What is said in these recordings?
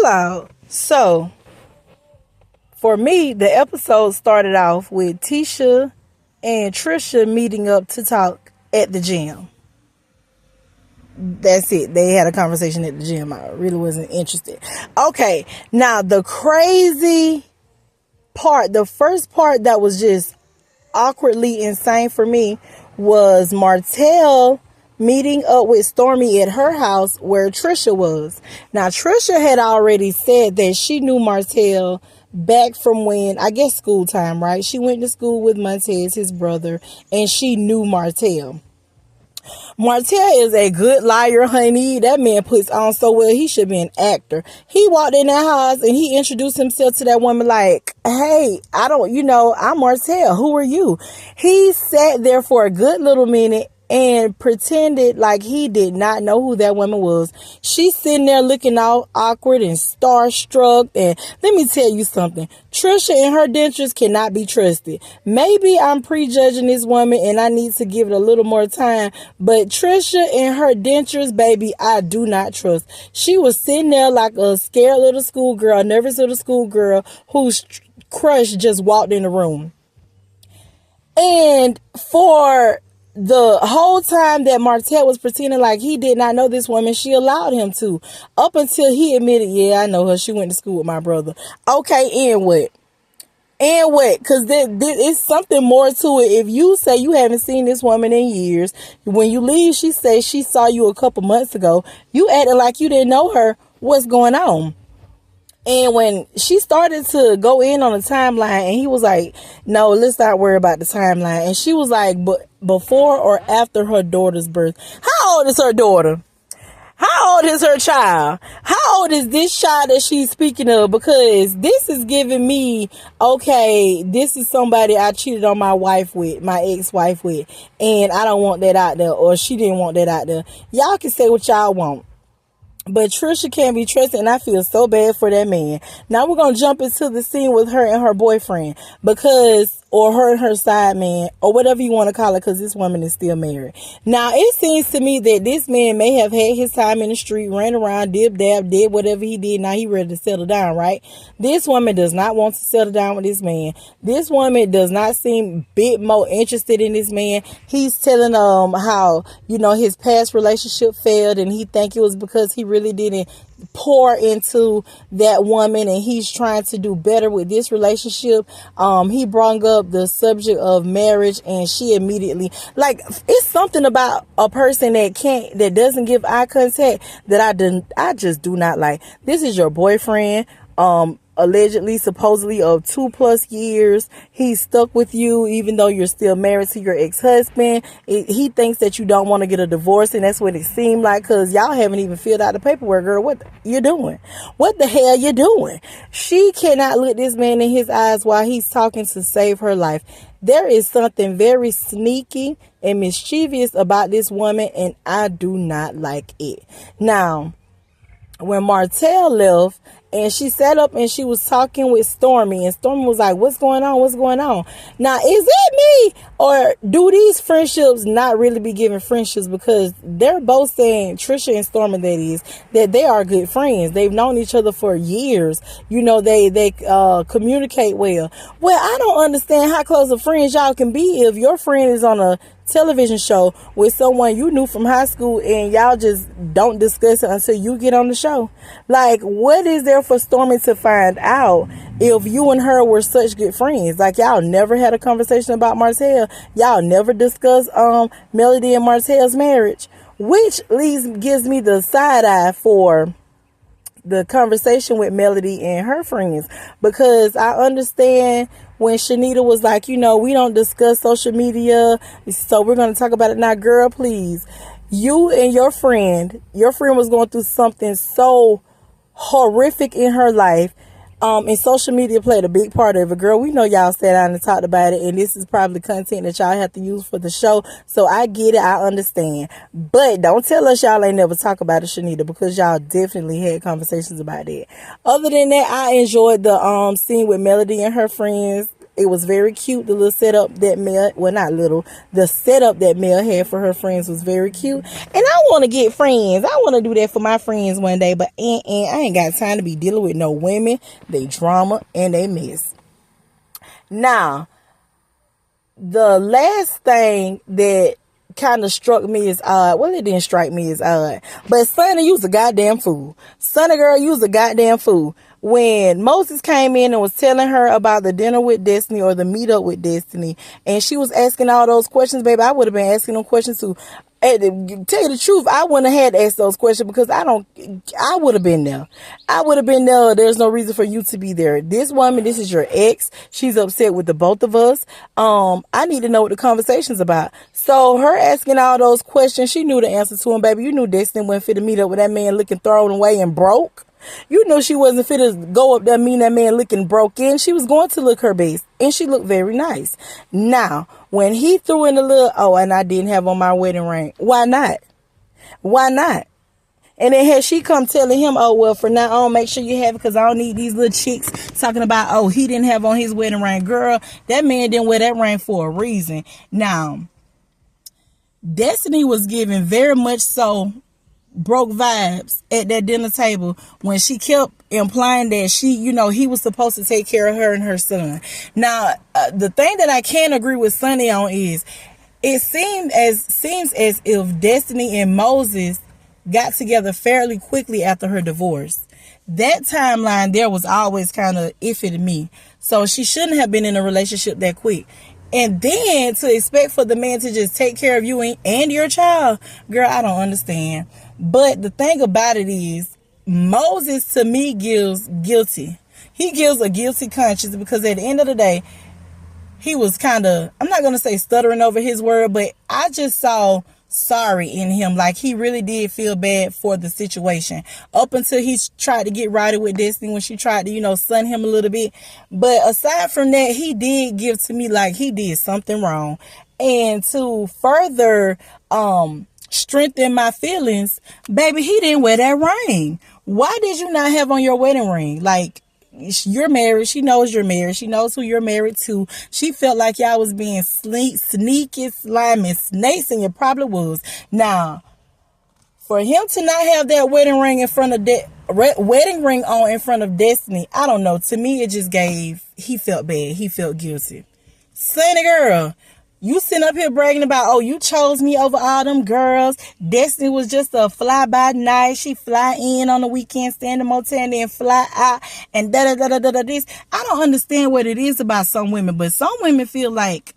loud. So, for me, the episode started off with Tisha and Tricia meeting up to talk at the gym. That's it. They had a conversation at the gym. I really wasn't interested. Okay, now the crazy part, the first part that was just awkwardly insane for me was Martel meeting up with Stormy at her house where Tricia was. Now, Tricia had already said that she knew Martel back from when, I guess, school time, right? She went to school with Montez, his brother, and she knew Martel. Martel is a good liar, honey. That man puts on so well. He should be an actor. He walked in that house and he introduced himself to that woman like, hey, I'm Martel. Who are you? He sat there for a good little minute and pretended like he did not know who that woman was. She's sitting there looking all awkward and starstruck. And let me tell you something. Tricia and her dentures cannot be trusted. Maybe I'm prejudging this woman and I need to give it a little more time. But Tricia and her dentures, baby, I do not trust. She was sitting there like a scared little schoolgirl, nervous little schoolgirl whose crush just walked in the room. And for the whole time that Martel was pretending like he did not know this woman, she allowed him to. Up until he admitted, yeah, I know her. She went to school with my brother. Okay, and what? And what? Because it's something more to it. If you say you haven't seen this woman in years, when you leave, she says she saw you a couple months ago. You acted like you didn't know her. What's going on? And when she started to go in on the timeline and he was like, no, let's not worry about the timeline. And she was like, but before or after her daughter's birth? How old is her daughter? How old is her child? How old is this child that she's speaking of? Because this is giving me, okay, this is somebody I cheated on my wife with, my ex-wife with. And I don't want that out there, or she didn't want that out there. Y'all can say what y'all want. But Tricia can't be trusted, and I feel so bad for that man. Now we're going to jump into the scene with her and her boyfriend, or her and her side man, or whatever you want to call it, because this woman is still married. Now, it seems to me that this man may have had his time in the street, ran around, dib-dab, did whatever he did. Now he ready to settle down, right? This woman does not want to settle down with this man. This woman does not seem a bit more interested in this man. He's telling how, his past relationship failed, and he think it was because he really didn't pour into that woman, and he's trying to do better with this relationship. He brought up the subject of marriage, and she immediately, like, it's something about a person that doesn't give eye contact that I just do not like. This is your boyfriend, allegedly, supposedly of 2+ years. He's stuck with you even though you're still married to your ex-husband. He thinks that you don't want to get a divorce, and that's what it seemed like, because y'all haven't even filled out the paperwork. Girl, what you doing? What the hell you doing? She cannot look this man in his eyes while he's talking to save her life. There is something very sneaky and mischievous about this woman, and I do not like it. Now, when Martel left, and she sat up and she was talking with Stormy, and Stormy was like, what's going on? What's going on? Now, is it me, or do these friendships not really be giving friendships? Because they're both saying, Tricia and Stormy, that is, that they are good friends. They've known each other for years. They communicate well. Well, I don't understand how close of friends y'all can be if your friend is on a television show with someone you knew from high school and y'all just don't discuss it until you get on the show. Like, what is there for Stormy to find out if you and her were such good friends? Like, y'all never had a conversation about Martel. Y'all never discussed Melody and Martel's marriage, which gives me the side eye for the conversation with Melody and her friends, because I understand when Shanita was like, we don't discuss social media, so we're going to talk about it now. Girl, please. You and your friend was going through something so horrific in her life, and social media played a big part of it. Girl, we know y'all sat down and talked about it, and this is probably content that y'all have to use for the show, so I get it, I understand. But don't tell us y'all ain't never talk about it, Shanita, because y'all definitely had conversations about it. Other than that, I enjoyed the scene with Melody and her friends. It was very cute. The little setup that the setup that Mel had for her friends was very cute. And I want to get friends. I want to do that for my friends one day. But I ain't got time to be dealing with no women, they drama, and they mess. Now, the last thing that kind of struck me as odd. Well, it didn't strike me as odd. But Sonny, you was a goddamn fool. Sonny girl, you was a goddamn fool. When Moses came in and was telling her about the dinner with Destiny or the meetup with Destiny, and she was asking all those questions, baby, I would have been asking them questions too. And to tell you the truth, I wouldn't have had to ask those questions because I would have been there. I would have been there. There's no reason for you to be there. This woman, this is your ex. She's upset with the both of us. I need to know what the conversation's about. So her asking all those questions, she knew the answer to them, baby. You knew Destiny wasn't fit to meet up with that man looking thrown away and broke. You knew she wasn't fit to go up there meeting that man looking broken. She was going to look her best. And she looked very nice. Now, when he threw in a little, oh, and I didn't have on my wedding ring. Why not? Why not? And then had she come telling him, oh, well, for now on, make sure you have it because I don't need these little chicks talking about, oh, he didn't have on his wedding ring. Girl, that man didn't wear that ring for a reason. Now, Destiny was giving very much so broke vibes at that dinner table when she kept implying that he was supposed to take care of her and her son. Now, the thing that I can't agree with Sonny on is it seems as if Destiny and Moses got together fairly quickly after her divorce. That timeline there was always kind of iffy to me. So she shouldn't have been in a relationship that quick. And then to expect for the man to just take care of you and your child, girl, I don't understand. But the thing about it is, Moses to me gives guilty. He gives a guilty conscience because at the end of the day, he was kind of, I'm not going to say stuttering over his word, but I just saw sorry in him. Like he really did feel bad for the situation up until he tried to get righted with Destiny when she tried to, sun him a little bit. But aside from that, he did give to me like he did something wrong. And to further, strengthen my feelings, baby, he didn't wear that ring. Why did you not have on your wedding ring? Like, you're married. She knows you're married. She knows who you're married to. She felt like y'all was being sneaky, slimy snakes, and you probably was. Now, for him to not have that wedding ring in front of wedding ring on in front of Destiny, I don't know. To me, it just he felt bad. He felt guilty. Sonny girl, you sitting up here bragging about, oh, you chose me over all them girls. Destiny was just a fly-by-night. She fly in on the weekend, stay in the motel, and then fly out, and da-da-da-da-da-da this. I don't understand what it is about some women, but some women feel like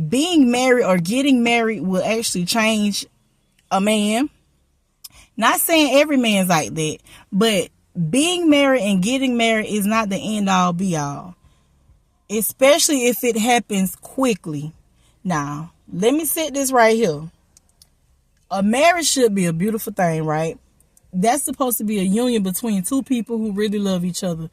being married or getting married will actually change a man. Not saying every man's like that, but being married and getting married is not the end-all, be-all. Especially if it happens quickly. Now, let me set this right here. A marriage should be a beautiful thing, right? That's supposed to be a union between two people who really love each other.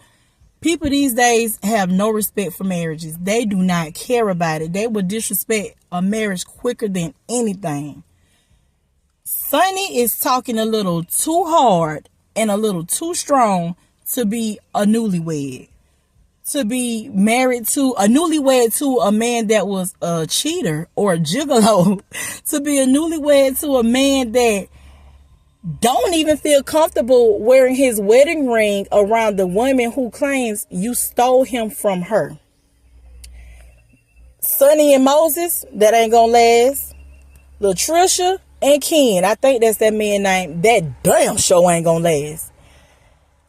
People these days have no respect for marriages. They do not care about it. They will disrespect a marriage quicker than anything. Sonny is talking a little too hard and a little too strong to be a newlywed. To be married to a newlywed to a man that was a cheater or a gigolo. To be a newlywed to a man that don't even feel comfortable wearing his wedding ring around the woman who claims you stole him from her. Sonny and Moses, that ain't gonna last. Tricia and Ken, I think that's that man's name. That damn show ain't gonna last.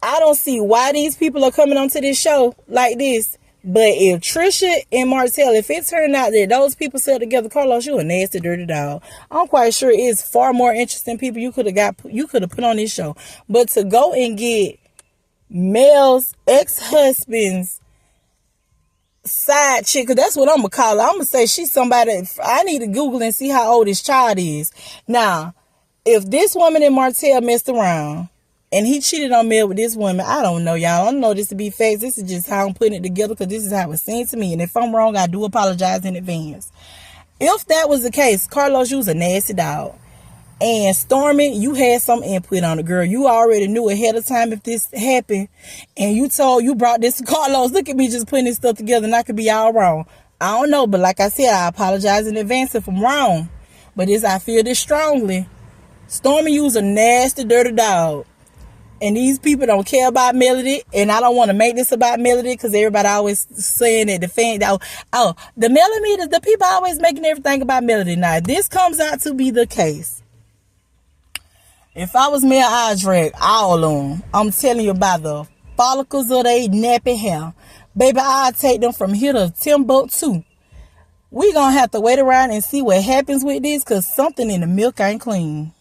I don't see why these people are coming onto this show like this. But if Tricia and Martel, if it turned out that those people sell together, Carlos, you a nasty, dirty dog. I'm quite sure it's far more interesting people you could have put on this show. But to go and get Mel's ex-husband's side chick, 'cause that's what I'm gonna call her. I'm gonna say she's somebody. I need to Google and see how old this child is. Now, if this woman and Martel messed around and he cheated on Mel with this woman, I don't know, y'all. I don't know this to be facts. This is just how I'm putting it together because this is how it seems to me. And if I'm wrong, I do apologize in advance. If that was the case, Carlos, you was a nasty dog. And Stormy, you had some input on it, girl. You already knew ahead of time if this happened. And you brought this to Carlos. Look at me just putting this stuff together and I could be all wrong. I don't know, but like I said, I apologize in advance if I'm wrong. But I feel this strongly. Stormy, you's a nasty, dirty dog. And these people don't care about Melody. And I don't want to make this about Melody because everybody always saying that the Melody, the people always making everything about Melody. Now, this comes out to be the case. If I was Mel, I'd drag all of them. I'm telling you about the follicles of their nappy hair. Baby, I'll take them from here to Timbuktu. We gonna have to wait around and see what happens with this because something in the milk ain't clean.